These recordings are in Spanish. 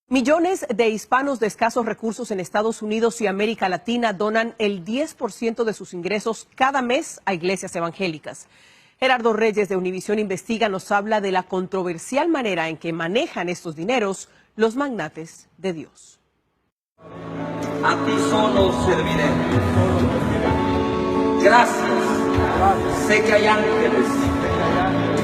Millones de hispanos de escasos recursos en Estados Unidos y América Latina donan el 10% de sus ingresos cada mes a iglesias evangélicas. Gerardo Reyes de Univisión Investiga nos habla de la controversial manera en que manejan estos dineros los magnates de Dios. A ti solo serviré. Gracias. Sé que hay ángeles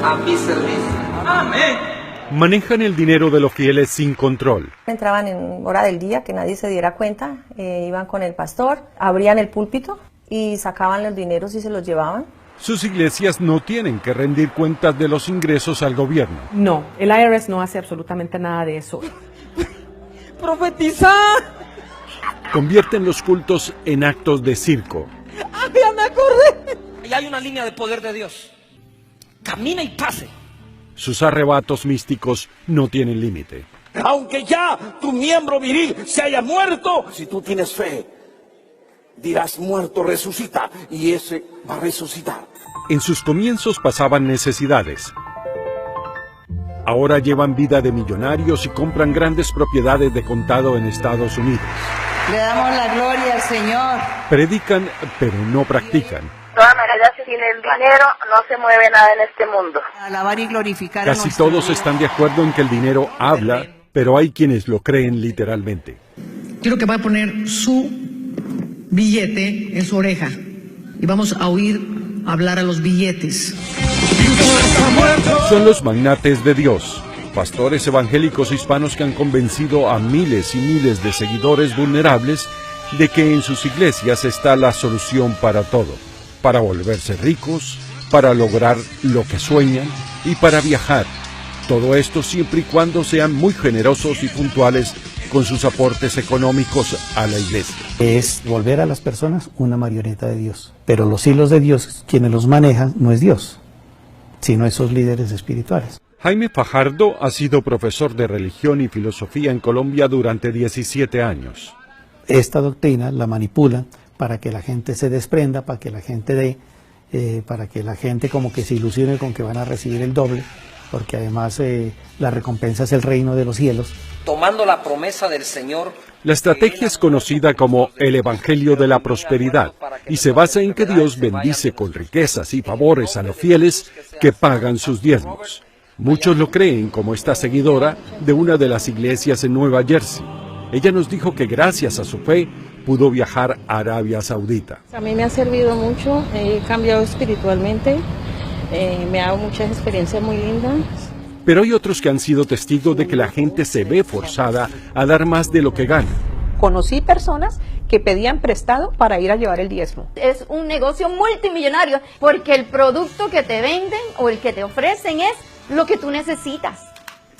a mi servicio. Amén. Manejan el dinero de los fieles sin control. Entraban en hora del día, que nadie se diera cuenta, iban con el pastor, abrían el púlpito y sacaban los dineros y se los llevaban. Sus iglesias no tienen que rendir cuentas de los ingresos al gobierno. No, el IRS no hace absolutamente nada de eso. ¡Profetizar! Convierten los cultos en actos de circo. ¡Ah, ya me acordé! Y hay una línea de poder de Dios. Camina y pase. Sus arrebatos místicos no tienen límite. Aunque ya tu miembro viril se haya muerto, si tú tienes fe, dirás muerto resucita, y ese va a resucitar. En sus comienzos pasaban necesidades. Ahora llevan vida de millonarios y compran grandes propiedades de contado en Estados Unidos. Le damos la gloria al Señor. Predican, pero no practican. De todas maneras, sin el dinero no se mueve nada en este mundo. Alabar y glorificar Casi todos están de acuerdo en que el dinero habla, pero hay quienes lo creen literalmente. Quiero que va a poner su billete en su oreja y vamos a oír hablar a los billetes. Son los magnates de Dios, pastores evangélicos hispanos que han convencido a miles y miles de seguidores vulnerables de que en sus iglesias está la solución para todo, para volverse ricos, para lograr lo que sueñan y para viajar. Todo esto siempre y cuando sean muy generosos y puntuales con sus aportes económicos a la iglesia. Es volver a las personas una marioneta de Dios. Pero los hilos de Dios, quienes los manejan, no es Dios, sino esos líderes espirituales. Jaime Fajardo ha sido profesor de religión y filosofía en Colombia durante 17 años. Esta doctrina la manipulan para que la gente se desprenda, para que la gente dé, para que la gente como que se ilusione con que van a recibir el doble, porque además la recompensa es el reino de los cielos. Tomando la promesa del Señor. La estrategia es conocida como el Evangelio de la Prosperidad y se basa en que Dios bendice con riquezas y favores a los fieles que pagan sus diezmos. Muchos lo creen, como esta seguidora de una de las iglesias en Nueva Jersey. Ella nos dijo que gracias a su fe pudo viajar a Arabia Saudita. A mí me ha servido mucho, he cambiado espiritualmente, me ha dado muchas experiencias muy lindas. Pero hay otros que han sido testigos de que la gente se ve forzada a dar más de lo que gana. Conocí personas que pedían prestado para ir a llevar el diezmo. Es un negocio multimillonario porque el producto que te venden o el que te ofrecen es lo que tú necesitas.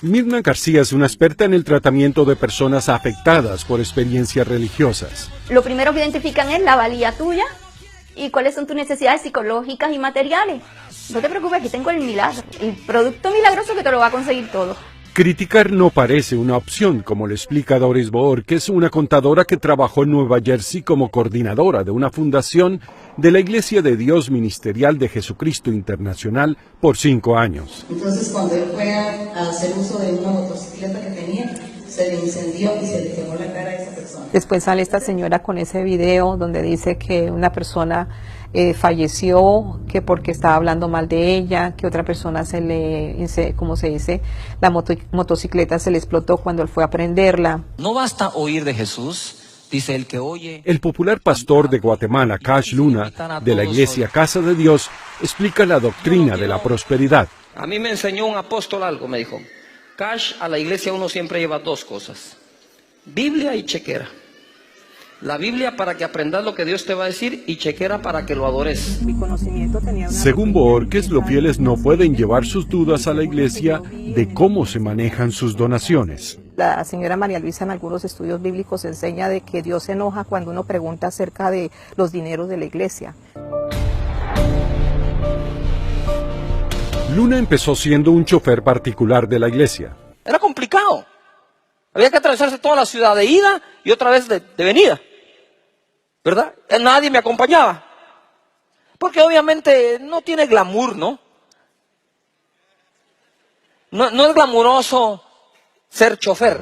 Mirna García es una experta en el tratamiento de personas afectadas por experiencias religiosas. Lo primero que identifican es la valía tuya y cuáles son tus necesidades psicológicas y materiales. No te preocupes, aquí tengo el milagro, el producto milagroso que te lo va a conseguir todo. Criticar no parece una opción, como le explica Doris Bohr, que es una contadora que trabajó en Nueva Jersey como coordinadora de una fundación de la Iglesia de Dios Ministerial de Jesucristo Internacional por 5 años. Entonces, cuando él fue a hacer uso de una motocicleta que tenía, se le incendió y se le quemó la cara a esa persona. Después sale esta señora con ese video donde dice que una persona falleció, que porque estaba hablando mal de ella, que otra persona ¿cómo se dice? La motocicleta se le explotó cuando él fue a prenderla. No basta oír de Jesús, dice el que oye. El popular pastor de Guatemala, Cash Luna, de la iglesia Casa de Dios, explica la doctrina de la prosperidad. A mí me enseñó un apóstol algo, me dijo. Cash, a la iglesia uno siempre lleva 2 cosas. Biblia y chequera. La Biblia para que aprendas lo que Dios te va a decir y chequera para que lo adores. Mi conocimiento tenía Según Borges, los fieles no pueden llevar sus dudas a la iglesia de cómo se manejan sus donaciones. La señora María Luisa en algunos estudios bíblicos enseña de que Dios se enoja cuando uno pregunta acerca de los dineros de la iglesia. Luna empezó siendo un chofer particular de la iglesia. Era complicado. Había que atravesarse toda la ciudad de ida y otra vez de venida. ¿Verdad? Nadie me acompañaba. Porque obviamente no tiene glamour, ¿no? No es glamuroso ser chofer.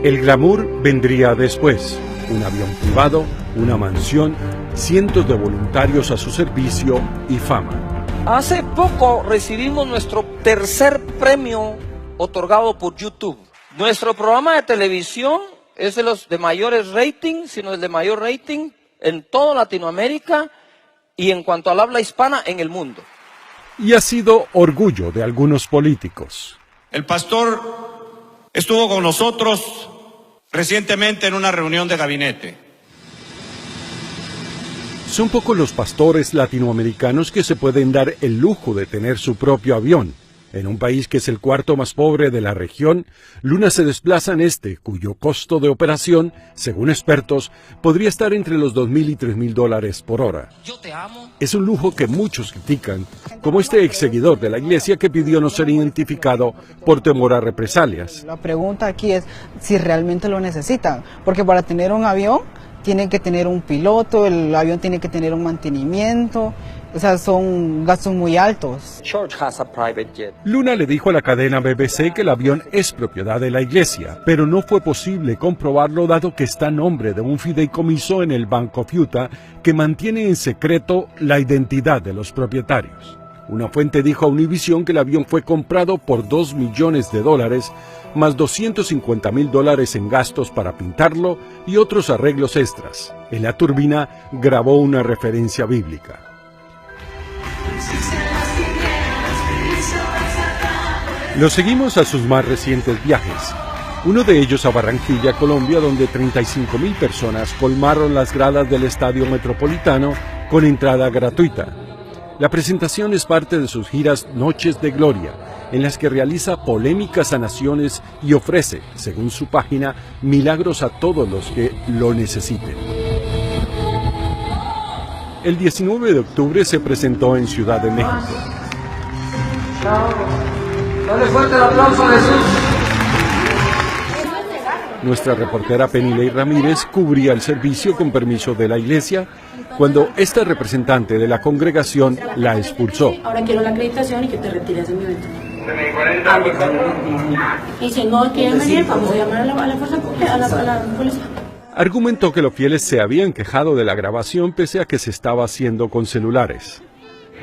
El glamour vendría después. Un avión privado, una mansión, cientos de voluntarios a su servicio y fama. Hace poco recibimos nuestro tercer premio otorgado por YouTube. Nuestro programa de televisión es de los de mayores rating, sino el de mayor rating en toda Latinoamérica y en cuanto al habla hispana en el mundo. Y ha sido orgullo de algunos políticos. El pastor estuvo con nosotros recientemente en una reunión de gabinete. Son pocos los pastores latinoamericanos que se pueden dar el lujo de tener su propio avión. En un país que es el cuarto más pobre de la región, Luna se desplaza en este, cuyo costo de operación, según expertos, podría estar entre los $2,000 y $3,000 por hora. Es un lujo que muchos critican, como este ex seguidor de la iglesia que pidió no ser identificado por temor a represalias. La pregunta aquí es si realmente lo necesitan, porque para tener un avión tienen que tener un piloto, el avión tiene que tener un mantenimiento. O sea, son gastos muy altos. Luna le dijo a la cadena BBC que el avión es propiedad de la iglesia, pero no fue posible comprobarlo dado que está a nombre de un fideicomiso en el Bank of Utah que mantiene en secreto la identidad de los propietarios. Una fuente dijo a Univision que el avión fue comprado por $2 millones, más $250,000 en gastos para pintarlo y otros arreglos extras. En la turbina grabó una referencia bíblica. Los seguimos a sus más recientes viajes. Uno de ellos a Barranquilla, Colombia, donde 35,000 personas colmaron las gradas del Estadio Metropolitano con entrada gratuita. La presentación es parte de sus giras Noches de Gloria, en las que realiza polémicas sanaciones y ofrece, según su página, milagros a todos los que lo necesiten. El 19 de octubre se presentó en Ciudad de México. Dale fuerte el aplauso a Jesús. Nuestra reportera Penilei Ramírez cubría el servicio con permiso de la iglesia cuando esta representante de la congregación la expulsó. Ahora quiero la acreditación y que te retires de mi evento. Y si no quieren venir, vamos a llamar a la fuerza pública, a la policía. Argumentó que los fieles se habían quejado de la grabación pese a que se estaba haciendo con celulares.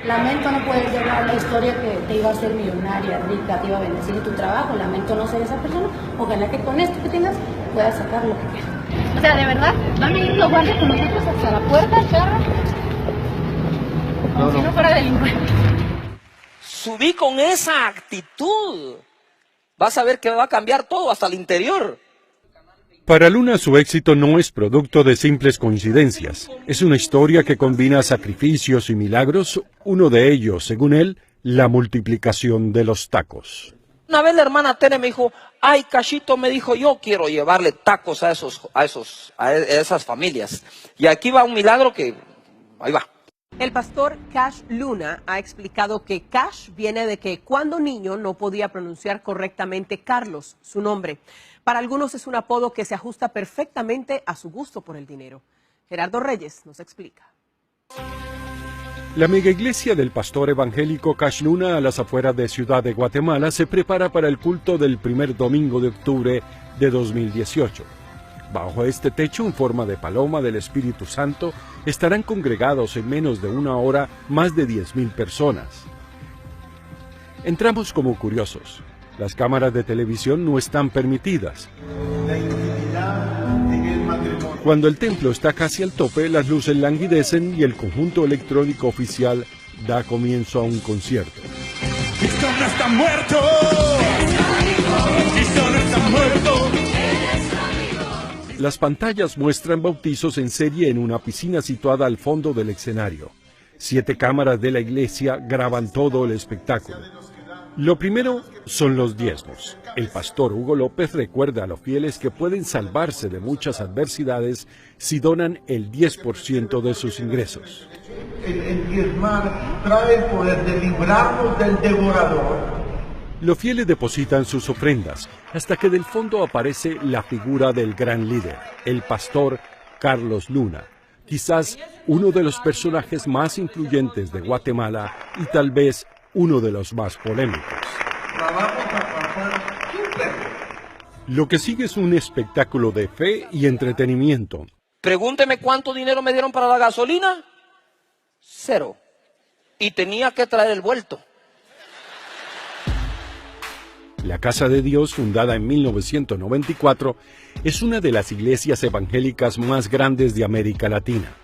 Lamento no poder llevar la historia que te iba a hacer millonaria, rica, te iba a bendecir en tu trabajo. Lamento no ser esa persona. Ojalá que con esto que tengas puedas sacar lo que quieras. O sea, ¿de verdad? ¿Van a ir los guardias con nosotros hasta la puerta del carro? Como si no fuera delincuente. Subí con esa actitud. Vas a ver que va a cambiar todo, hasta el interior. Para Luna su éxito no es producto de simples coincidencias. Es una historia que combina sacrificios y milagros, uno de ellos, según él, la multiplicación de los tacos. Una vez la hermana Tere me dijo, ay, Cachito, me dijo, yo quiero llevarle tacos a esas familias. Y aquí va un milagro que, ahí va. El pastor Cash Luna ha explicado que Cash viene de que cuando niño no podía pronunciar correctamente Carlos, su nombre. Para algunos es un apodo que se ajusta perfectamente a su gusto por el dinero. Gerardo Reyes nos explica. La megaiglesia del pastor evangélico Cash Luna a las afueras de Ciudad de Guatemala se prepara para el culto del primer domingo de octubre de 2018. Bajo este techo, en forma de paloma del Espíritu Santo, estarán congregados en menos de una hora más de 10,000 personas. Entramos como curiosos. Las cámaras de televisión no están permitidas. Cuando el templo está casi al tope, las luces languidecen y el conjunto electrónico oficial da comienzo a un concierto. ¡Cristo no está muerto! ¡Cristo no está muerto! Las pantallas muestran bautizos en serie en una piscina situada al fondo del escenario. 7 cámaras de la iglesia graban todo el espectáculo. Lo primero son los diezmos. El pastor Hugo López recuerda a los fieles que pueden salvarse de muchas adversidades si donan el 10% de sus ingresos. El diezmar trae el poder de librarnos del devorador. Los fieles depositan sus ofrendas, hasta que del fondo aparece la figura del gran líder, el pastor Carlos Luna, quizás uno de los personajes más influyentes de Guatemala y tal vez uno de los más polémicos. Lo que sigue es un espectáculo de fe y entretenimiento. Pregúnteme cuánto dinero me dieron para la gasolina. 0. Y tenía que traer el vuelto. La Casa de Dios, fundada en 1994, es una de las iglesias evangélicas más grandes de América Latina.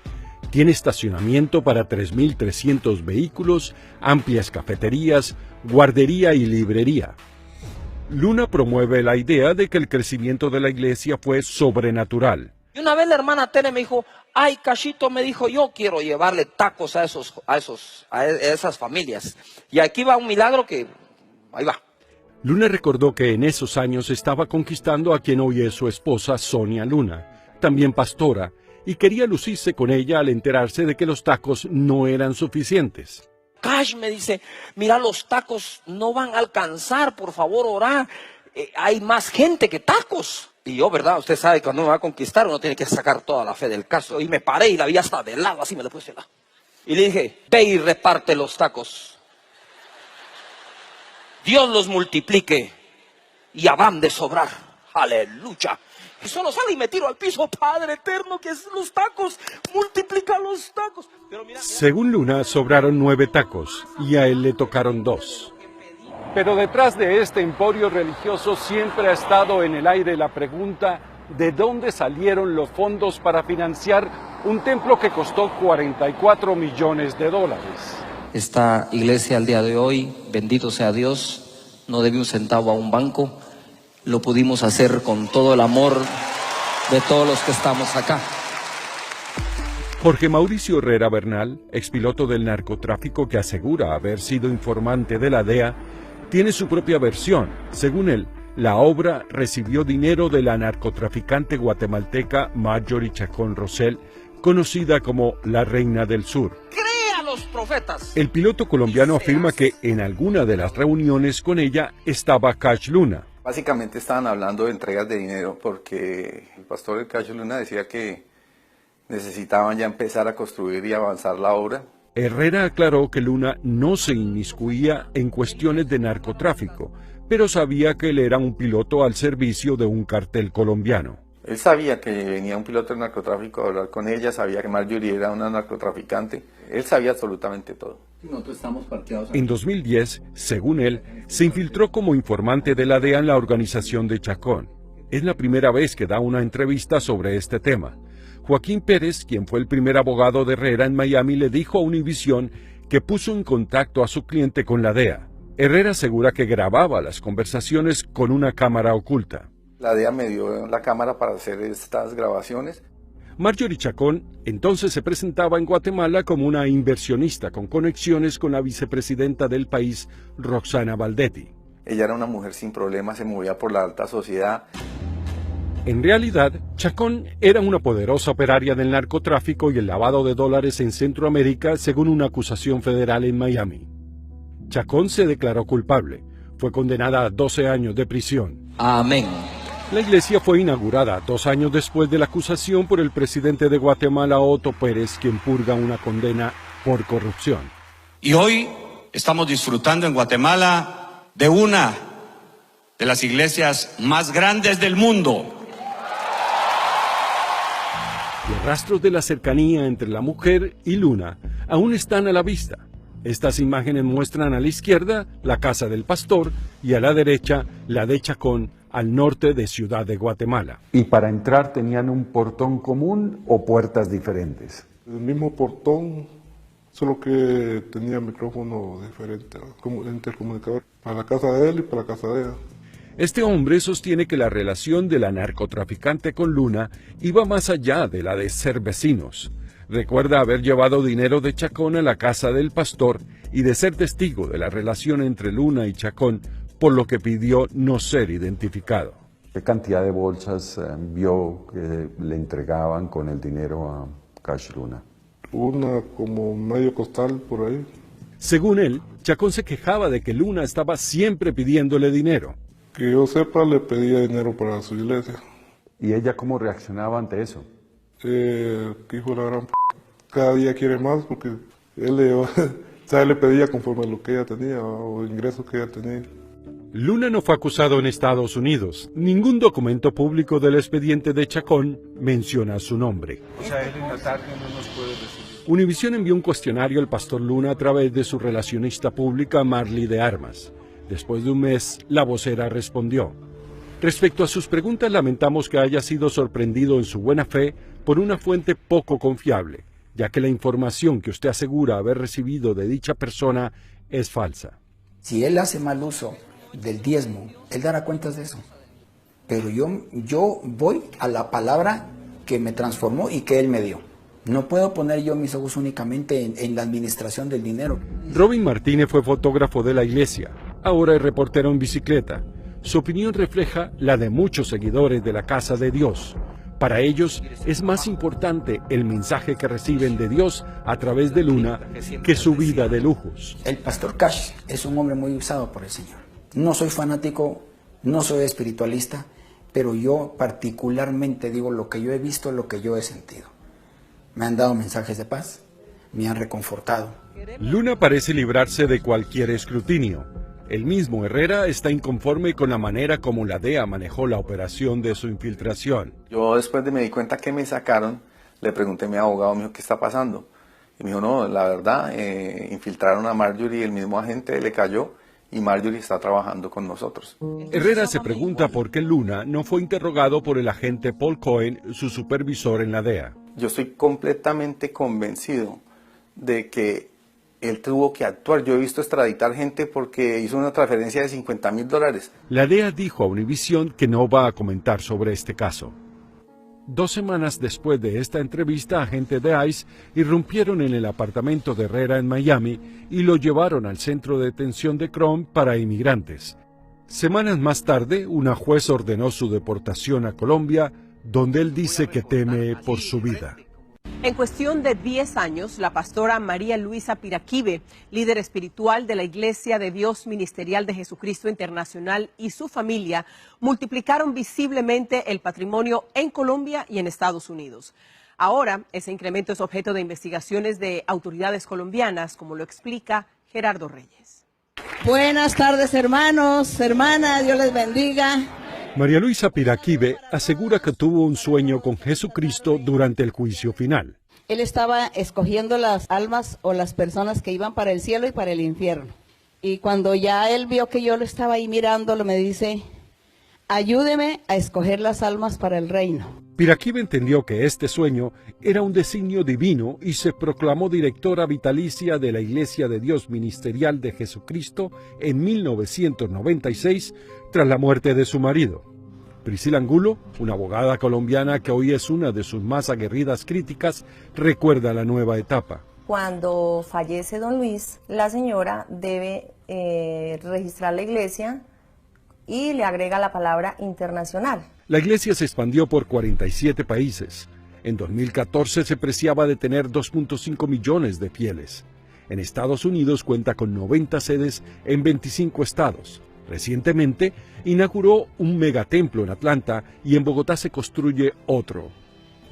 Tiene estacionamiento para 3.300 vehículos, amplias cafeterías, guardería y librería. Luna promueve la idea de que el crecimiento de la iglesia fue sobrenatural. Y una vez la hermana Tere me dijo, ay, Cachito, me dijo, yo quiero llevarle tacos a esas familias. Y aquí va un milagro que, ahí va. Luna recordó que en esos años estaba conquistando a quien hoy es su esposa, Sonia Luna, también pastora, y quería lucirse con ella al enterarse de que los tacos no eran suficientes. Cash me dice, mira, los tacos no van a alcanzar, por favor, orá. Hay más gente que tacos. Y yo, ¿verdad? Usted sabe que cuando uno va a conquistar, uno tiene que sacar toda la fe del caso. Y me paré y la vi hasta de lado, así me la puse de lado. Y le dije, ve y reparte los tacos. Dios los multiplique y habrán de sobrar. Aleluya. Y solo sale y me tiro al piso, Padre eterno, que es los tacos, multiplica los tacos. Pero mira, según Luna, sobraron 9 tacos y a él le tocaron 2. Pero detrás de este emporio religioso siempre ha estado en el aire la pregunta de dónde salieron los fondos para financiar un templo que costó $44 millones. esta iglesia al día de hoy, bendito sea Dios, no debe un centavo a un banco. Lo pudimos hacer con todo el amor de todos los que estamos acá. Jorge Mauricio Herrera Bernal, expiloto del narcotráfico que asegura haber sido informante de la DEA, tiene su propia versión. Según él, la obra recibió dinero de la narcotraficante guatemalteca Marjorie Chacón Rosell, conocida como la Reina del Sur. ¡Crea los profetas! El piloto colombiano afirma que en alguna de las reuniones con ella estaba Cash Luna. Básicamente estaban hablando de entregas de dinero porque el pastor del Cash Luna decía que necesitaban ya empezar a construir y avanzar la obra. Herrera aclaró que Luna no se inmiscuía en cuestiones de narcotráfico, pero sabía que él era un piloto al servicio de un cartel colombiano. Él sabía que venía un piloto de narcotráfico a hablar con ella, sabía que Marjorie era una narcotraficante, él sabía absolutamente todo. Nosotros estamos parqueados. En 2010, según él, se infiltró como informante de la DEA en la organización de Chacón. Es la primera vez que da una entrevista sobre este tema. Joaquín Pérez, quien fue el primer abogado de Herrera en Miami, le dijo a Univisión que puso en contacto a su cliente con la DEA. Herrera asegura que grababa las conversaciones con una cámara oculta. La DEA me dio la cámara para hacer estas grabaciones. Marjorie Chacón entonces se presentaba en Guatemala como una inversionista con conexiones con la vicepresidenta del país, Roxana Valdetti. Ella era una mujer sin problemas, se movía por la alta sociedad. En realidad, Chacón era una poderosa operaria del narcotráfico y el lavado de dólares en Centroamérica, según una acusación federal en Miami. Chacón se declaró culpable. Fue condenada a 12 años de prisión. Amén. La iglesia fue inaugurada 2 años después de la acusación por el presidente de Guatemala, Otto Pérez, quien purga una condena por corrupción. Y hoy estamos disfrutando en Guatemala de una de las iglesias más grandes del mundo. Los rastros de la cercanía entre la mujer y Luna aún están a la vista. Estas imágenes muestran a la izquierda la casa del pastor y a la derecha la de Chacón, al norte de Ciudad de Guatemala. ¿Y para entrar tenían un portón común o puertas diferentes? El mismo portón, solo que tenía micrófono diferente, como intercomunicador, para la casa de él y para la casa de ella. Este hombre sostiene que la relación de la narcotraficante con Luna iba más allá de la de ser vecinos. Recuerda haber llevado dinero de Chacón a la casa del pastor y de ser testigo de la relación entre Luna y Chacón, por lo que pidió no ser identificado. ¿Qué cantidad de bolsas vio que le entregaban con el dinero a Cash Luna? Una como medio costal por ahí. Según él, Chacón se quejaba de que Luna estaba siempre pidiéndole dinero. Que yo sepa, le pedía dinero para su iglesia. ¿Y ella cómo reaccionaba ante eso? Que hijo de la gran p***, cada día quiere más porque él le pedía conforme a lo que ella tenía o ingresos que ella tenía. Luna no fue acusado en Estados Unidos. Ningún documento público del expediente de Chacón menciona su nombre. O sea, él en la tarde no nos puede recibir. Univisión envió un cuestionario al pastor Luna a través de su relacionista pública Marley de Armas. Después de un mes, la vocera respondió. Respecto a sus preguntas, lamentamos que haya sido sorprendido en su buena fe por una fuente poco confiable, ya que la información que usted asegura haber recibido de dicha persona es falsa. Si él hace mal uso del diezmo, él dará cuentas de eso. Pero yo voy a la palabra que me transformó y que él me dio. No puedo poner yo mis ojos únicamente en la administración del dinero. Robin Martínez fue fotógrafo de la iglesia, ahora es reportero en bicicleta. Su opinión refleja la de muchos seguidores de la Casa de Dios. Para ellos es más importante el mensaje que reciben de Dios a través de Luna que su vida de lujos. El pastor Cash es un hombre muy usado por el Señor. No soy fanático, no soy espiritualista, pero yo particularmente digo lo que yo he visto, lo que yo he sentido. Me han dado mensajes de paz, me han reconfortado. Luna parece librarse de cualquier escrutinio. El mismo Herrera está inconforme con la manera como la DEA manejó la operación de su infiltración. Yo después de me di cuenta que me sacaron, le pregunté a mi abogado, me dijo, ¿qué está pasando? Y me dijo, no, la verdad, infiltraron a Marjorie, el mismo agente le cayó y Marjorie está trabajando con nosotros. Herrera se pregunta por qué Luna no fue interrogado por el agente Paul Cohen, su supervisor en la DEA. Yo estoy completamente convencido de que él tuvo que actuar. Yo he visto extraditar gente porque hizo una transferencia de $50,000. La DEA dijo a Univisión que no va a comentar sobre este caso. 2 semanas después de esta entrevista, agentes de ICE irrumpieron en el apartamento de Herrera en Miami y lo llevaron al centro de detención de Chrome para inmigrantes. Semanas más tarde, una juez ordenó su deportación a Colombia, donde él dice que teme por su vida. En cuestión de 10 años, la pastora María Luisa Piraquive, líder espiritual de la Iglesia de Dios Ministerial de Jesucristo Internacional, y su familia multiplicaron visiblemente el patrimonio en Colombia y en Estados Unidos. Ahora, ese incremento es objeto de investigaciones de autoridades colombianas, como lo explica Gerardo Reyes. Buenas tardes, hermanos, hermanas, Dios les bendiga. María Luisa Piraquive asegura que tuvo un sueño con Jesucristo durante el juicio final. Él estaba escogiendo las almas o las personas que iban para el cielo y para el infierno. Y cuando ya él vio que yo lo estaba ahí mirándolo, me dice, ayúdeme a escoger las almas para el reino. Piraquive entendió que este sueño era un designio divino y se proclamó directora vitalicia de la Iglesia de Dios Ministerial de Jesucristo en 1996, tras la muerte de su marido. Priscila Angulo, una abogada colombiana que hoy es una de sus más aguerridas críticas, recuerda la nueva etapa. Cuando fallece don Luis, la señora debe registrar la iglesia y le agrega la palabra internacional. La iglesia se expandió por 47 países. En 2014 se preciaba de tener 2.5 millones de fieles. En Estados Unidos cuenta con 90 sedes en 25 estados. Recientemente inauguró un megatemplo en Atlanta y en Bogotá se construye otro.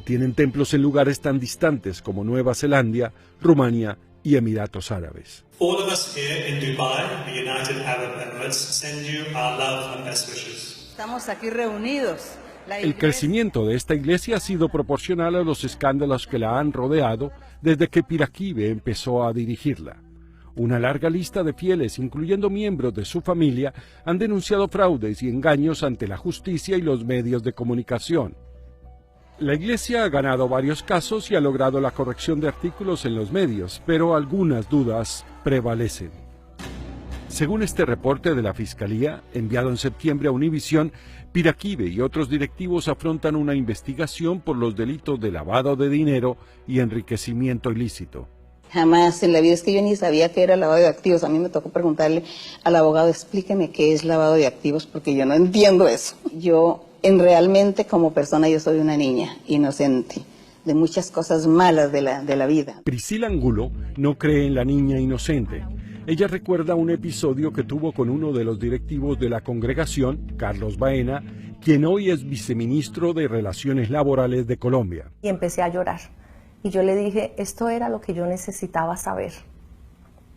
Tienen templos en lugares tan distantes como Nueva Zelanda, Rumania y Emiratos Árabes. All of us here in Dubai, the United Arab Emirates, send you our love and best wishes. Estamos aquí reunidos. El crecimiento de esta iglesia ha sido proporcional a los escándalos que la han rodeado desde que Piraquive empezó a dirigirla. Una larga lista de fieles, incluyendo miembros de su familia, han denunciado fraudes y engaños ante la justicia y los medios de comunicación. La iglesia ha ganado varios casos y ha logrado la corrección de artículos en los medios, pero algunas dudas prevalecen. Según este reporte de la Fiscalía, enviado en septiembre a Univisión, Piraquive y otros directivos afrontan una investigación por los delitos de lavado de dinero y enriquecimiento ilícito. Jamás en la vida, es que yo ni sabía qué era lavado de activos. A mí me tocó preguntarle al abogado, explíqueme qué es lavado de activos, porque yo no entiendo eso. Yo, realmente como persona, yo soy una niña inocente de muchas cosas malas de la vida. Priscila Angulo no cree en la niña inocente. Ella recuerda un episodio que tuvo con uno de los directivos de la congregación, Carlos Baena, quien hoy es viceministro de Relaciones Laborales de Colombia. Y empecé a llorar. Y yo le dije, esto era lo que yo necesitaba saber.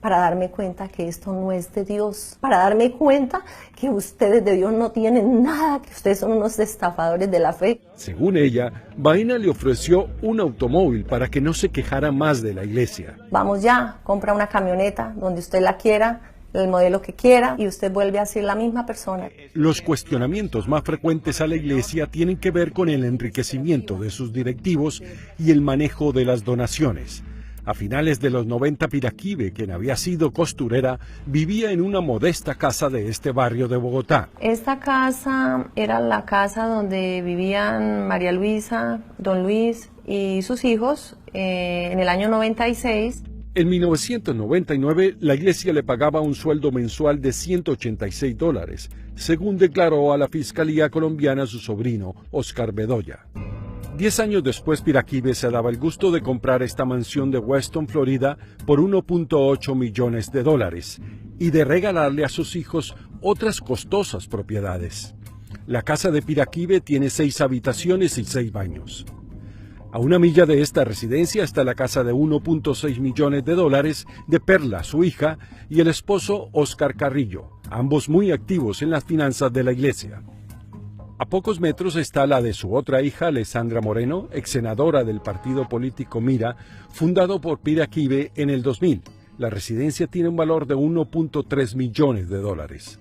para darme cuenta que esto no es de Dios, para darme cuenta que ustedes de Dios no tienen nada, que ustedes son unos estafadores de la fe. Según ella, Baena le ofreció un automóvil para que no se quejara más de la iglesia. Vamos ya, compra una camioneta donde usted la quiera, el modelo que quiera, y usted vuelve a ser la misma persona. Los cuestionamientos más frecuentes a la iglesia tienen que ver con el enriquecimiento de sus directivos y el manejo de las donaciones. A finales de los 90, Piraquive, quien había sido costurera, vivía en una modesta casa de este barrio de Bogotá. Esta casa era la casa donde vivían María Luisa, don Luis y sus hijos en el año 96. En 1999, la iglesia le pagaba un sueldo mensual de $186, según declaró a la Fiscalía colombiana su sobrino, Oscar Bedoya. 10 años después, Piraquive se daba el gusto de comprar esta mansión de Weston, Florida, por $1.8 millones y de regalarle a sus hijos otras costosas propiedades. La casa de Piraquive tiene 6 habitaciones y 6 baños. A una milla de esta residencia está la casa de $1.6 millones de Perla, su hija, y el esposo Oscar Carrillo, ambos muy activos en las finanzas de la iglesia. A pocos metros está la de su otra hija, Alessandra Moreno, ex senadora del partido político Mira, fundado por Piraquive en el 2000. La residencia tiene un valor de $1.3 millones.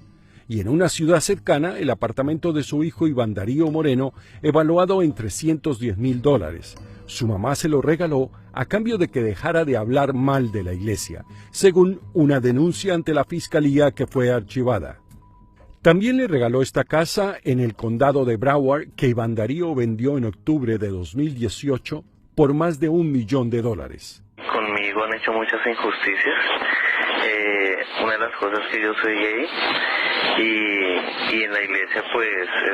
Y en una ciudad cercana, el apartamento de su hijo Iván Darío Moreno, evaluado en $310,000. Su mamá se lo regaló a cambio de que dejara de hablar mal de la iglesia, según una denuncia ante la fiscalía que fue archivada. También le regaló esta casa en el condado de Broward, que Iván Darío vendió en octubre de 2018 por más de $1 millón. Conmigo han hecho muchas injusticias. Una de las cosas que yo soy gay y en la iglesia pues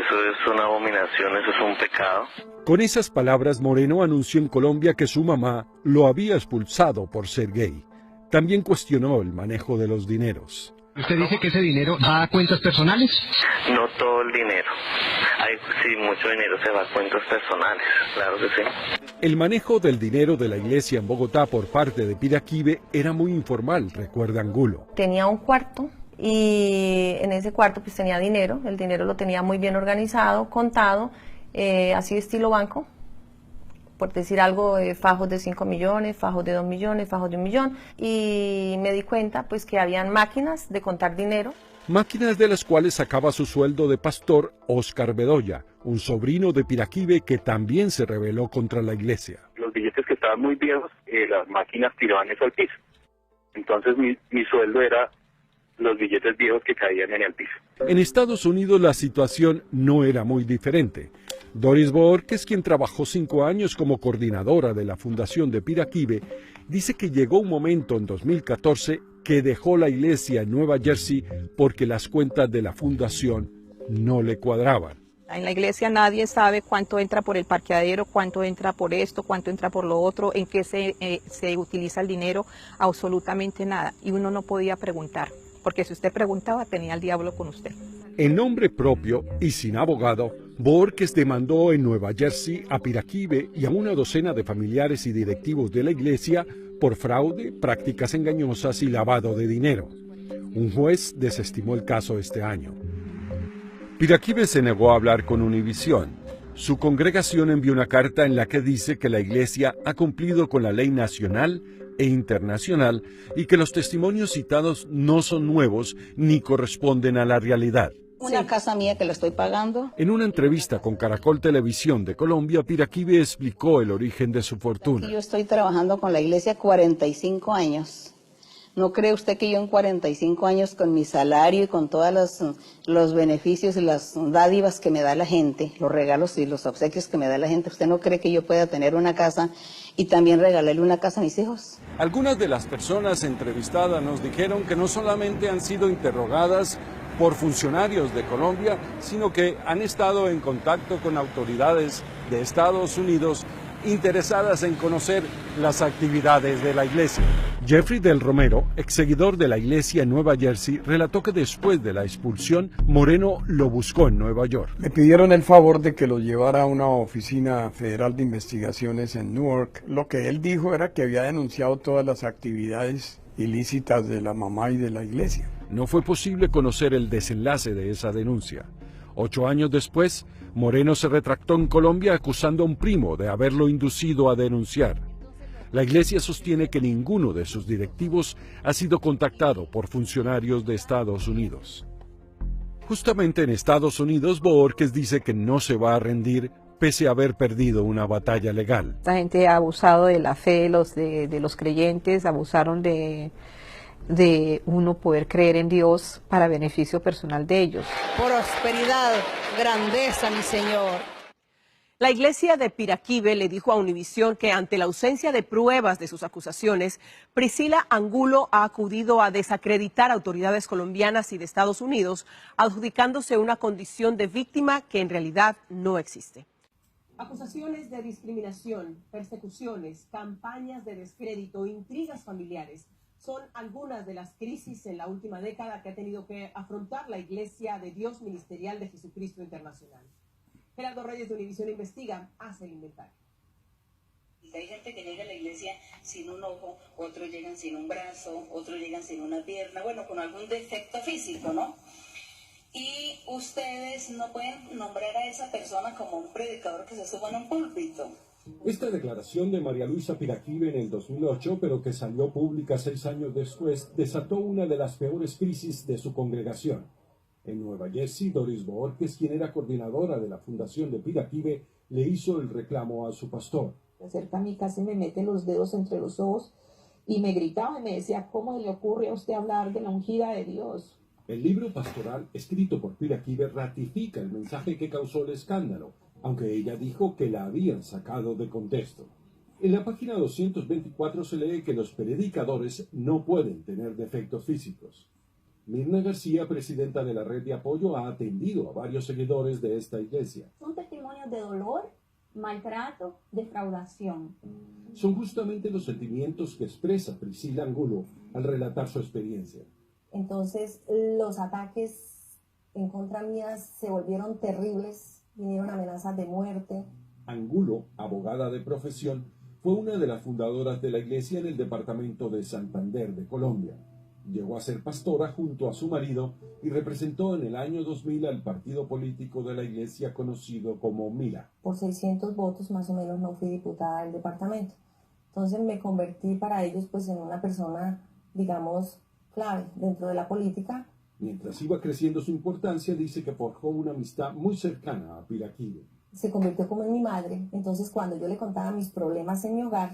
eso es una abominación, eso es un pecado. Con esas palabras, Moreno anunció en Colombia que su mamá lo había expulsado por ser gay. También cuestionó el manejo de los dineros. ¿Usted dice que ese dinero va a cuentas personales? No todo el dinero. Sí, mucho dinero se va a cuentas personales, claro que sí. El manejo del dinero de la iglesia en Bogotá por parte de Piraquive era muy informal, recuerda Angulo. Tenía un cuarto y en ese cuarto pues tenía dinero. El dinero lo tenía muy bien organizado, contado, así estilo banco. Por decir algo, fajos de 5 millones, fajos de 2 millones, fajos de 1 millón. Y me di cuenta pues que habían máquinas de contar dinero. Máquinas de las cuales sacaba su sueldo de pastor Oscar Bedoya, un sobrino de Piraquive que también se rebeló contra la iglesia. Los billetes que estaban muy viejos, las máquinas tiraban eso al piso. Entonces mi sueldo era los billetes viejos que caían en el piso. En Estados Unidos la situación no era muy diferente. Doris Borges, quien trabajó 5 años como coordinadora de la fundación de Piraquive, dice que llegó un momento en 2014 que dejó la iglesia en Nueva Jersey porque las cuentas de la fundación no le cuadraban. En la iglesia nadie sabe cuánto entra por el parqueadero, cuánto entra por esto, cuánto entra por lo otro, en qué se utiliza el dinero, absolutamente nada. Y uno no podía preguntar, porque si usted preguntaba tenía al diablo con usted. En nombre propio y sin abogado, Borges demandó en Nueva Jersey a Piraquive y a una docena de familiares y directivos de la iglesia por fraude, prácticas engañosas y lavado de dinero. Un juez desestimó el caso este año. Piraquive se negó a hablar con Univisión. Su congregación envió una carta en la que dice que la iglesia ha cumplido con la ley nacional e internacional y que los testimonios citados no son nuevos ni corresponden a la realidad. Una casa mía que la estoy pagando. En una entrevista con Caracol Televisión de Colombia, Piraquive explicó el origen de su fortuna. Yo estoy trabajando con la iglesia 45 años. ¿No cree usted que yo en 45 años con mi salario y con todos los beneficios y las dádivas que me da la gente, los regalos y los obsequios que me da la gente, usted no cree que yo pueda tener una casa y también regalarle una casa a mis hijos? Algunas de las personas entrevistadas nos dijeron que no solamente han sido interrogadas por funcionarios de Colombia, sino que han estado en contacto con autoridades de Estados Unidos interesadas en conocer las actividades de la iglesia. Jeffrey del Romero, exseguidor de la iglesia en Nueva Jersey, relató que después de la expulsión, Moreno lo buscó en Nueva York. Me pidieron el favor de que lo llevara a una oficina federal de investigaciones en Newark. Lo que él dijo era que había denunciado todas las actividades ilícitas de la mamá y de la iglesia. No fue posible conocer el desenlace de esa denuncia. 8 años después, Moreno se retractó en Colombia acusando a un primo de haberlo inducido a denunciar. La iglesia sostiene que ninguno de sus directivos ha sido contactado por funcionarios de Estados Unidos. Justamente en Estados Unidos, Bohórquez dice que no se va a rendir pese a haber perdido una batalla legal. Esta gente ha abusado de la fe de los creyentes, abusaron de uno poder creer en Dios para beneficio personal de ellos. Prosperidad, grandeza, mi Señor. La iglesia de Piraquive le dijo a Univisión que ante la ausencia de pruebas de sus acusaciones, Priscila Angulo ha acudido a desacreditar autoridades colombianas y de Estados Unidos, adjudicándose una condición de víctima que en realidad no existe. Acusaciones de discriminación, persecuciones, campañas de descrédito, intrigas familiares son algunas de las crisis en la última década que ha tenido que afrontar la Iglesia de Dios Ministerial de Jesucristo Internacional. Gerardo Reyes de Univisión Investiga hace el inventario. Hay gente que llega a la iglesia sin un ojo, otros llegan sin un brazo, otros llegan sin una pierna, bueno, con algún defecto físico, ¿no? Y ustedes no pueden nombrar a esa persona como un predicador que se suba en un púlpito. Esta declaración de María Luisa Piraquive en el 2008, pero que salió pública 6 años después, desató una de las peores crisis de su congregación. En Nueva Jersey, Doris Bohórquez, quien era coordinadora de la fundación de Piraquive, le hizo el reclamo a su pastor. Se acerca a mí, casi me mete los dedos entre los ojos y me gritaba y me decía, ¿cómo le ocurre a usted hablar de la ungida de Dios? El libro pastoral, escrito por Piraquive, ratifica el mensaje que causó el escándalo, aunque ella dijo que la habían sacado de contexto. En la página 224 se lee que los predicadores no pueden tener defectos físicos. Mirna García, presidenta de la red de apoyo, ha atendido a varios seguidores de esta iglesia. Son testimonios de dolor, maltrato, defraudación. Son justamente los sentimientos que expresa Priscila Angulo al relatar su experiencia. Entonces los ataques en contra mía se volvieron terribles, vinieron amenazas de muerte. Angulo, abogada de profesión, fue una de las fundadoras de la iglesia en el departamento de Santander de Colombia. Llegó a ser pastora junto a su marido y representó en el año 2000 al partido político de la iglesia conocido como Mira. Por 600 votos más o menos no fui diputada del departamento. Entonces me convertí para ellos pues en una persona, digamos, clave dentro de la política. Mientras iba creciendo su importancia, dice que forjó una amistad muy cercana a Piraquive. Se convirtió como en mi madre. Entonces cuando yo le contaba mis problemas en mi hogar,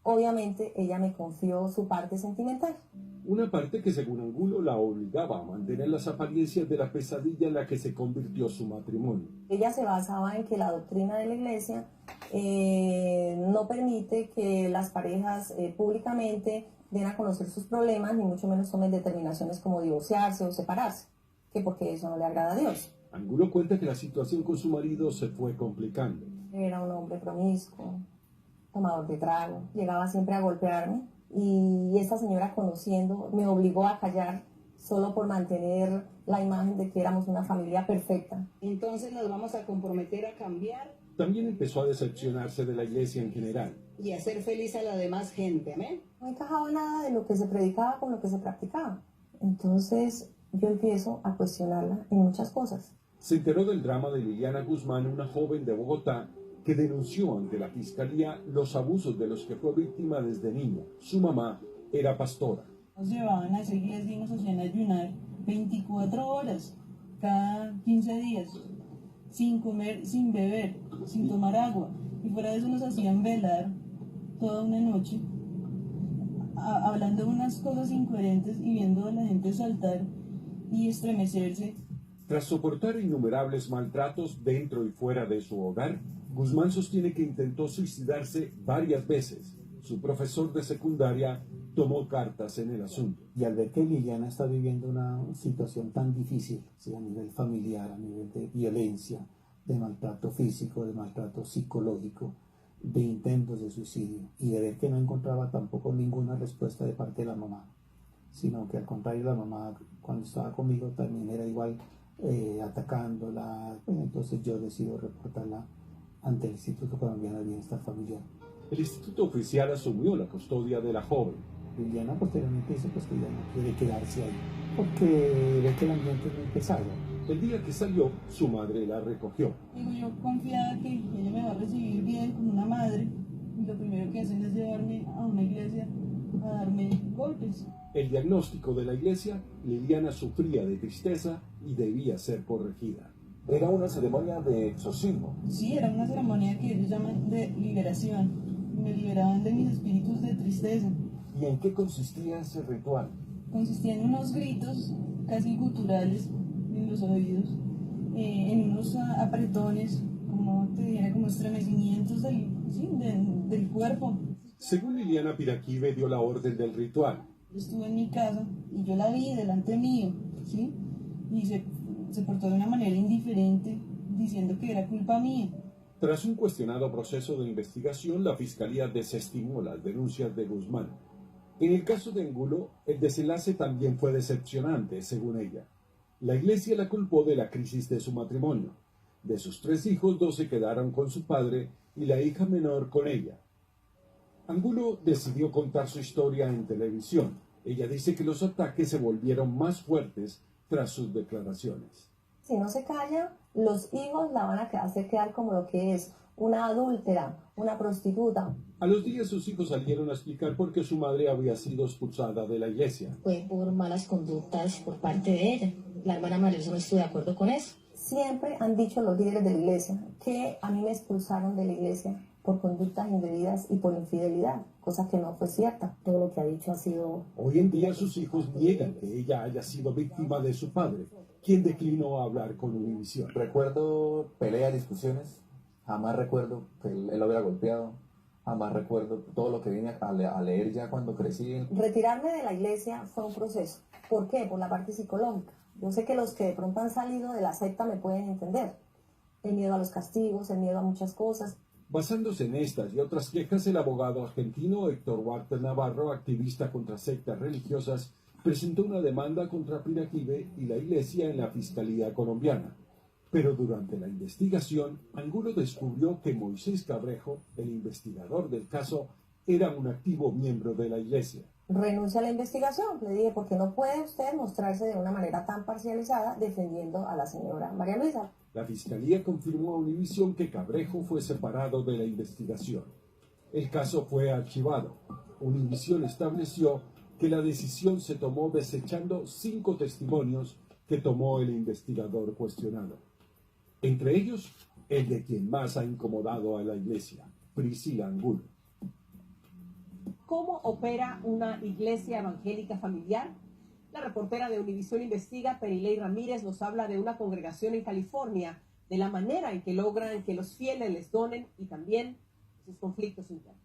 obviamente ella me confió su parte sentimental. Una parte que según Angulo la obligaba a mantener las apariencias de la pesadilla en la que se convirtió su matrimonio. Ella se basaba en que la doctrina de la iglesia no permite que las parejas públicamente den a conocer sus problemas, ni mucho menos tomen determinaciones como divorciarse o separarse, que porque eso no le agrada a Dios. Angulo cuenta que la situación con su marido se fue complicando. Era un hombre promiscuo, tomador de trago, llegaba siempre a golpearme y esta señora, conociendo, me obligó a callar solo por mantener la imagen de que éramos una familia perfecta. Entonces nos vamos a comprometer a cambiar. También empezó a decepcionarse de la iglesia en general. Y a hacer feliz a la demás gente, amén. No encajaba nada de lo que se predicaba con lo que se practicaba. Entonces yo empiezo a cuestionarla en muchas cosas. Se enteró del drama de Liliana Guzmán, una joven de Bogotá, que denunció ante la fiscalía los abusos de los que fue víctima desde niña. Su mamá era pastora. Nos llevaban a esa iglesia y nos hacían ayunar 24 horas cada 15 días, sin comer, sin beber, sin tomar agua. Y fuera de eso nos hacían velar toda una noche, hablando de unas cosas incoherentes y viendo a la gente saltar y estremecerse. Tras soportar innumerables maltratos dentro y fuera de su hogar, Guzmán sostiene que intentó suicidarse varias veces. Su profesor de secundaria tomó cartas en el asunto. Y al ver que Liliana está viviendo una situación tan difícil, ¿sí?, a nivel familiar, a nivel de violencia, de maltrato físico, de maltrato psicológico, de intentos de suicidio, y de ver que no encontraba tampoco ninguna respuesta de parte de la mamá, sino que al contrario, la mamá cuando estaba conmigo también era igual atacándola. Entonces yo decido reportarla ante el Instituto Colombiano de Bienestar Familiar. El Instituto Oficial asumió la custodia de la joven. Liliana posteriormente dice pues que ella no quiere quedarse ahí, porque ve que el ambiente es muy pesado. El día que salió, su madre la recogió. Digo, yo confiaba que ella me va a recibir bien como una madre, y lo primero que hacen es llevarme a una iglesia a darme golpes. El diagnóstico de la iglesia, Liliana sufría de tristeza y debía ser corregida. Era una ceremonia de exorcismo. Sí, era una ceremonia que ellos llaman de liberación. Me liberaban de mis espíritus de tristeza. ¿Y en qué consistía ese ritual? Consistía en unos gritos casi guturales en los oídos, en unos apretones, como te dijera, como estremecimientos del cuerpo. Según Liliana Piraquive dio la orden del ritual. Yo estuve en mi casa y yo la vi delante mío, ¿sí? Y se portó de una manera indiferente, diciendo que era culpa mía. Tras un cuestionado proceso de investigación, la Fiscalía desestimó las denuncias de Guzmán. En el caso de Angulo, el desenlace también fue decepcionante, según ella. La iglesia la culpó de la crisis de su matrimonio. De sus 3 hijos, 2 se quedaron con su padre y la hija menor con ella. Angulo decidió contar su historia en televisión. Ella dice que los ataques se volvieron más fuertes tras sus declaraciones. Si no se calla, los hijos la van a hacer quedar como lo que es, una adúltera, una prostituta. A los días sus hijos salieron a explicar por qué su madre había sido expulsada de la iglesia. Fue por malas conductas por parte de ella. La hermana María no estuvo de acuerdo con eso. Siempre han dicho los líderes de la iglesia que a mí me expulsaron de la iglesia por conductas indebidas y por infidelidad, cosa que no fue cierta. Todo lo que ha dicho ha sido... Hoy en día sus hijos niegan que ella haya sido víctima de su padre, quien declinó a hablar con Univisión. Recuerdo peleas, discusiones, jamás recuerdo que él lo hubiera golpeado, jamás recuerdo todo lo que vine a leer ya cuando crecí. Retirarme de la iglesia fue un proceso. ¿Por qué? Por la parte psicológica. Yo sé que los que de pronto han salido de la secta me pueden entender. El miedo a los castigos, el miedo a muchas cosas. Basándose en estas y otras quejas, el abogado argentino Héctor Walter Navarro, activista contra sectas religiosas, presentó una demanda contra Piraquive y la iglesia en la Fiscalía colombiana. Pero durante la investigación, Angulo descubrió que Moisés Cabrejo, el investigador del caso, era un activo miembro de la iglesia. Renuncia a la investigación. Le dije, porque no puede usted mostrarse de una manera tan parcializada defendiendo a la señora María Luisa. La Fiscalía confirmó a Univisión que Cabrejo fue separado de la investigación. El caso fue archivado. Univisión estableció que la decisión se tomó desechando 5 testimonios que tomó el investigador cuestionado. Entre ellos, el de quien más ha incomodado a la iglesia, Priscila Angulo. ¿Cómo opera una iglesia evangélica familiar? La reportera de Univisión Investiga, Perilei Ramírez, nos habla de una congregación en California, de la manera en que logran que los fieles les donen y también sus conflictos internos.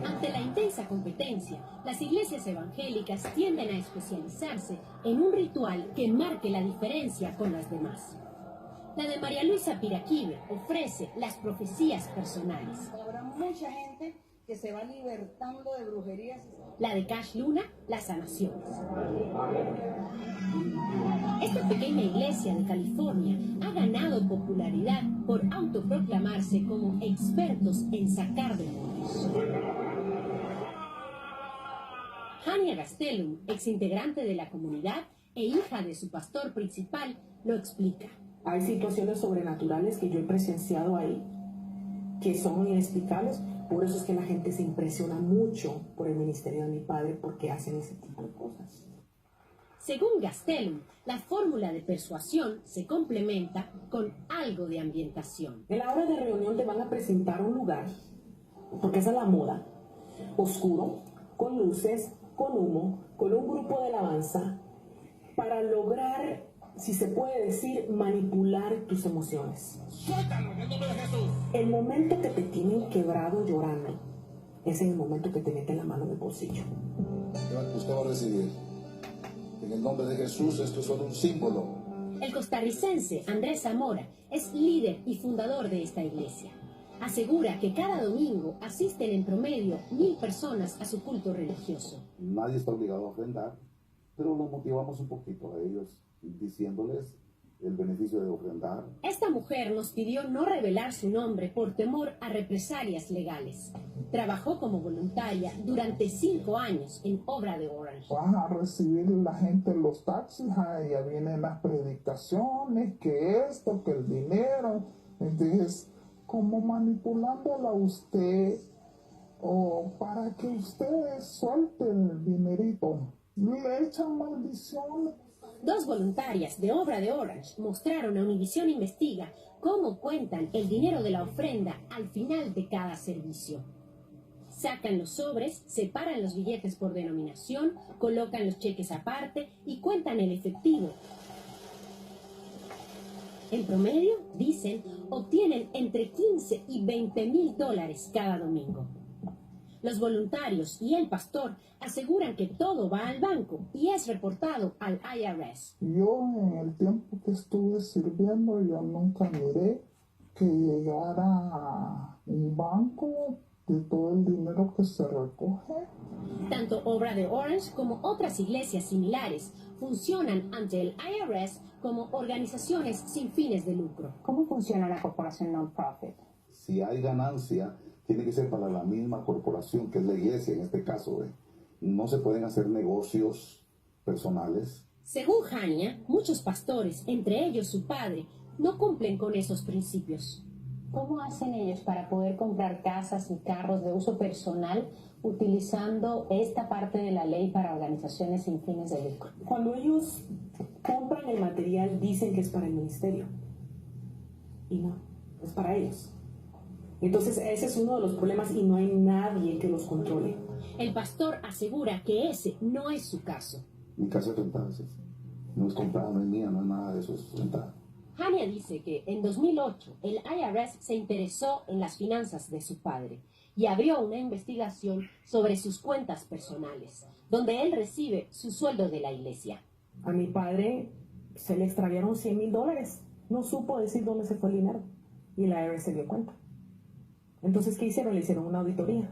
Ante la intensa competencia, las iglesias evangélicas tienden a especializarse en un ritual que marque la diferencia con las demás. La de María Luisa Piraquive ofrece las profecías personales. Habrá mucha gente que se va libertando de brujerías. La de Cash Luna, las sanaciones. Esta pequeña iglesia de California ha ganado popularidad por autoproclamarse como expertos en sacar demonios. Hania Gastelum, exintegrante de la comunidad e hija de su pastor principal, lo explica. Hay situaciones sobrenaturales que yo he presenciado ahí, que son muy inexplicables. Por eso es que la gente se impresiona mucho por el ministerio de mi padre, porque hacen ese tipo de cosas. Según Gastelum, la fórmula de persuasión se complementa con algo de ambientación. En la hora de reunión te van a presentar un lugar, porque esa es la moda, oscuro, con luces, con humo, con un grupo de alabanza, para lograr, si se puede decir, manipular tus emociones. ¡Suéltalo en el nombre de Jesús! El momento que te tienen quebrado llorando, es en el momento que te meten la mano en el bolsillo. Usted va a recibir. En el nombre de Jesús, esto es solo un símbolo. El costarricense Andrés Zamora es líder y fundador de esta iglesia. Asegura que cada domingo asisten en promedio 1,000 personas a su culto religioso. Nadie está obligado a ofrendar, pero los motivamos un poquito a ellos, diciéndoles el beneficio de ofrendar. Esta mujer nos pidió no revelar su nombre por temor a represalias legales. Trabajó como voluntaria durante 5 años en Obra de Orange. Vas a recibir la gente en los taxis, ya vienen las predicaciones, que esto, que el dinero. Entonces, como manipulándola a usted, o para que usted suelte el dinerito, le echan maldiciones. 2 voluntarias de Obra de Orange mostraron a Univisión Investiga cómo cuentan el dinero de la ofrenda al final de cada servicio. Sacan los sobres, separan los billetes por denominación, colocan los cheques aparte y cuentan el efectivo. En promedio, dicen, obtienen entre 15 y 20 mil dólares cada domingo. Los voluntarios y el pastor aseguran que todo va al banco y es reportado al IRS. Yo en el tiempo que estuve sirviendo, yo nunca miré que llegara un banco de todo el dinero que se recoge. Tanto Obra de Orange como otras iglesias similares funcionan ante el IRS como organizaciones sin fines de lucro. ¿Cómo funciona una corporación non-profit? Si hay ganancia, tiene que ser para la misma corporación, que es la iglesia en este caso. No se pueden hacer negocios personales. Según Hania, muchos pastores, entre ellos su padre, no cumplen con esos principios. ¿Cómo hacen ellos para poder comprar casas y carros de uso personal utilizando esta parte de la ley para organizaciones sin fines de lucro? Cuando ellos compran el material, dicen que es para el ministerio. Y no, es para ellos. Entonces ese es uno de los problemas y no hay nadie que los controle. El pastor asegura que ese no es su caso. Mi casa es rentada, sí. No es comprada, no es mía, no es nada de eso, es rentada. Hania dice que en 2008 el IRS se interesó en las finanzas de su padre y abrió una investigación sobre sus cuentas personales, donde él recibe su sueldo de la iglesia. A mi padre se le extraviaron $100,000. No supo decir dónde se fue el dinero y el IRS se dio cuenta. Entonces, ¿qué hicieron? Le hicieron una auditoría.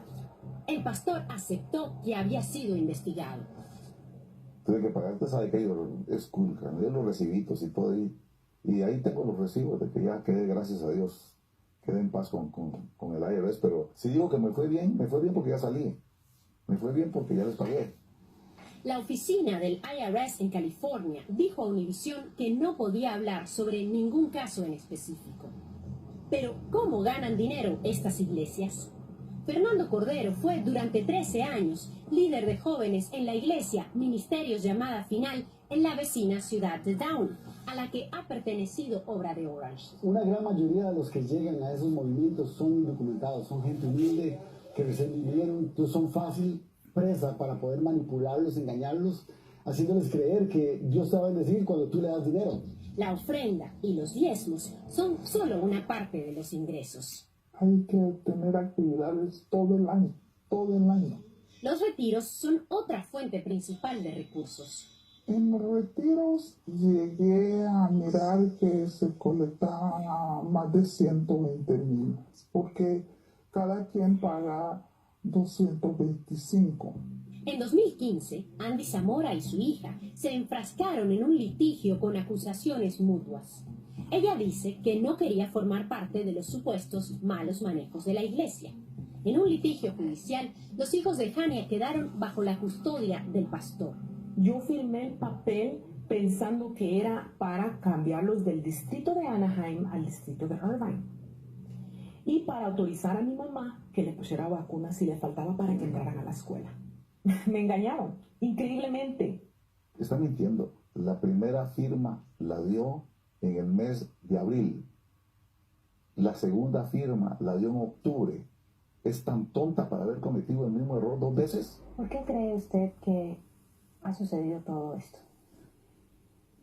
El pastor aceptó que había sido investigado. Tuve que pagar, usted sabe que yo los recibitos y todo, y ahí tengo los recibos de que ya quedé, gracias a Dios, quedé en paz con el IRS, pero si digo que me fue bien porque ya salí, me fue bien porque ya les pagué. La oficina del IRS en California dijo a Univisión que no podía hablar sobre ningún caso en específico. Pero, ¿cómo ganan dinero estas iglesias? Fernando Cordero fue durante 13 años líder de jóvenes en la iglesia Ministerios Llamada Final en la vecina ciudad de Downey, a la que ha pertenecido Obra de Orange. Una gran mayoría de los que llegan a esos movimientos son indocumentados, son gente humilde que recién vinieron, entonces son fácil presa para poder manipularlos, engañarlos, haciéndoles creer que Dios te va a bendecir cuando tú le das dinero. La ofrenda y los diezmos son solo una parte de los ingresos. Hay que tener actividades todo el año, todo el año. Los retiros son otra fuente principal de recursos. En los retiros llegué a mirar que se colectaban más de 120,000, porque cada quien paga 225. En 2015, Andy Zamora y su hija se enfrascaron en un litigio con acusaciones mutuas. Ella dice que no quería formar parte de los supuestos malos manejos de la iglesia. En un litigio judicial, los hijos de Hania quedaron bajo la custodia del pastor. Yo firmé el papel pensando que era para cambiarlos del distrito de Anaheim al distrito de Irvine. Y para autorizar a mi mamá que le pusiera vacunas si le faltaba para que entraran a la escuela. Me engañaron, increíblemente. Está mintiendo. La primera firma la dio en el mes de abril. La segunda firma la dio en octubre. ¿Es tan tonta para haber cometido el mismo error 2 veces? ¿Por qué cree usted que ha sucedido todo esto?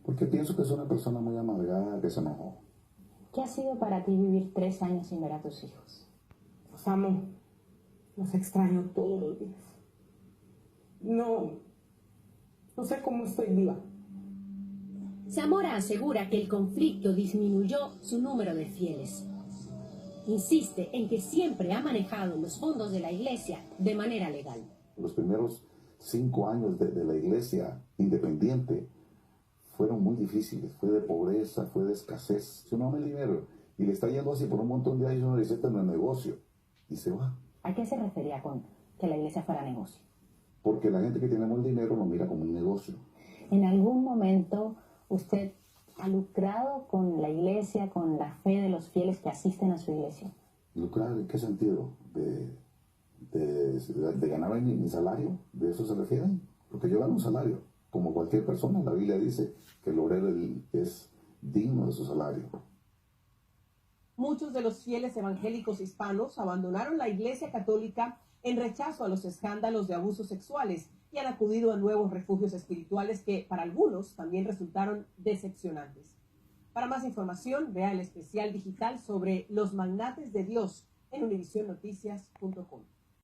Porque pienso que es una persona muy amargada que se enojó. ¿Qué ha sido para ti vivir 3 años sin ver a tus hijos? Los amo, los extraño todos los días. No sé cómo estoy viva. Zamora asegura que el conflicto disminuyó su número de fieles. Insiste en que siempre ha manejado los fondos de la iglesia de manera legal. Los primeros 5 años de la iglesia independiente fueron muy difíciles, fue de pobreza, fue de escasez. Si uno ama el dinero y le está yendo así por un montón de años, uno dice, esto no es negocio, y se va. ¿A qué se refería con que la iglesia fuera negocio? Porque la gente que tenemos el dinero lo mira como un negocio. ¿En algún momento usted ha lucrado con la iglesia, con la fe de los fieles que asisten a su iglesia? ¿Lucrar en qué sentido? ¿De ganar mi salario? ¿De eso se refieren? Porque yo gano un salario, como cualquier persona. La Biblia dice que el obrero es digno de su salario. Muchos de los fieles evangélicos hispanos abandonaron la Iglesia Católica en rechazo a los escándalos de abusos sexuales y han acudido a nuevos refugios espirituales que para algunos también resultaron decepcionantes. Para más información, vea el especial digital sobre los magnates de Dios en univisionnoticias.com.